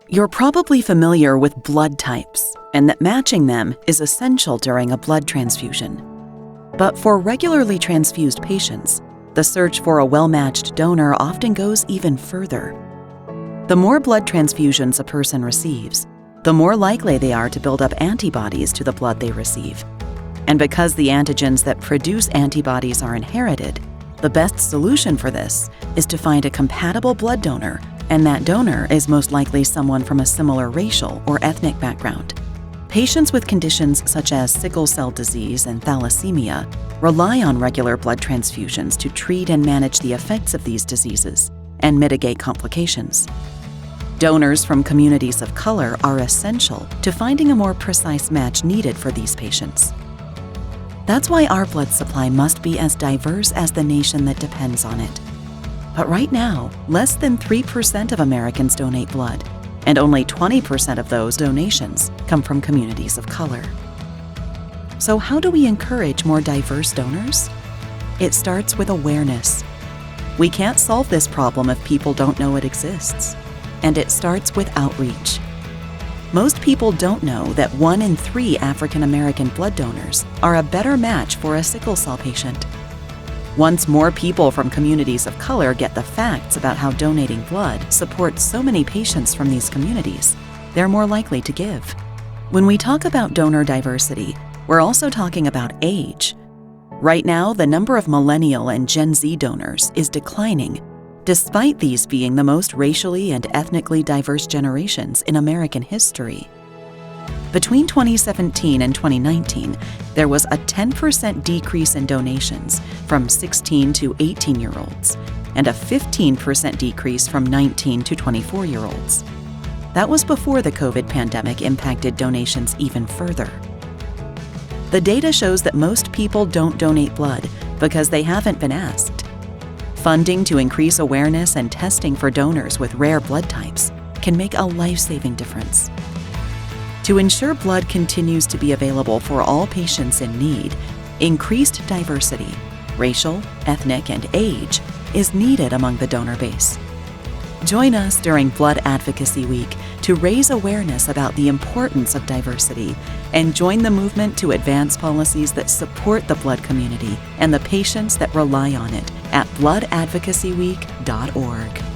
You're probably familiar with blood types and that matching them is essential during a blood transfusion. But for regularly transfused patients, the search for a well-matched donor often goes even further. The more blood transfusions a person receives, the more likely they are to build up antibodies to the blood they receive. And because the antigens that produce antibodies are inherited, the best solution for this is to find a compatible blood donor, and that donor is most likely someone from a similar racial or ethnic background. Patients with conditions such as sickle cell disease and thalassemia rely on regular blood transfusions to treat and manage the effects of these diseases and mitigate complications. Donors from communities of color are essential to finding a more precise match needed for these patients. That's why our blood supply must be as diverse as the nation that depends on it. But right now, less than 3% of Americans donate blood, and only 20% of those donations come from communities of color. So how do we encourage more diverse donors? It starts with awareness. We can't solve this problem if people don't know it exists. And it starts with outreach. Most people don't know that 1 in 3 African American blood donors are a better match for a sickle cell patient. Once more people from communities of color get the facts about how donating blood supports so many patients from these communities, they're more likely to give. When we talk about donor diversity, we're also talking about age. Right now, the number of millennial and Gen Z donors is declining, despite these being the most racially and ethnically diverse generations in American history. Between 2017 and 2019, there was a 10% decrease in donations from 16 to 18-year-olds and a 15% decrease from 19 to 24-year-olds. That was before the COVID pandemic impacted donations even further. The data shows that most people don't donate blood because they haven't been asked. Funding to increase awareness and testing for donors with rare blood types can make a life-saving difference. To ensure blood continues to be available for all patients in need, increased diversity, racial, ethnic, and age, is needed among the donor base. Join us during Blood Advocacy Week to raise awareness about the importance of diversity and join the movement to advance policies that support the blood community and the patients that rely on it at bloodadvocacyweek.org.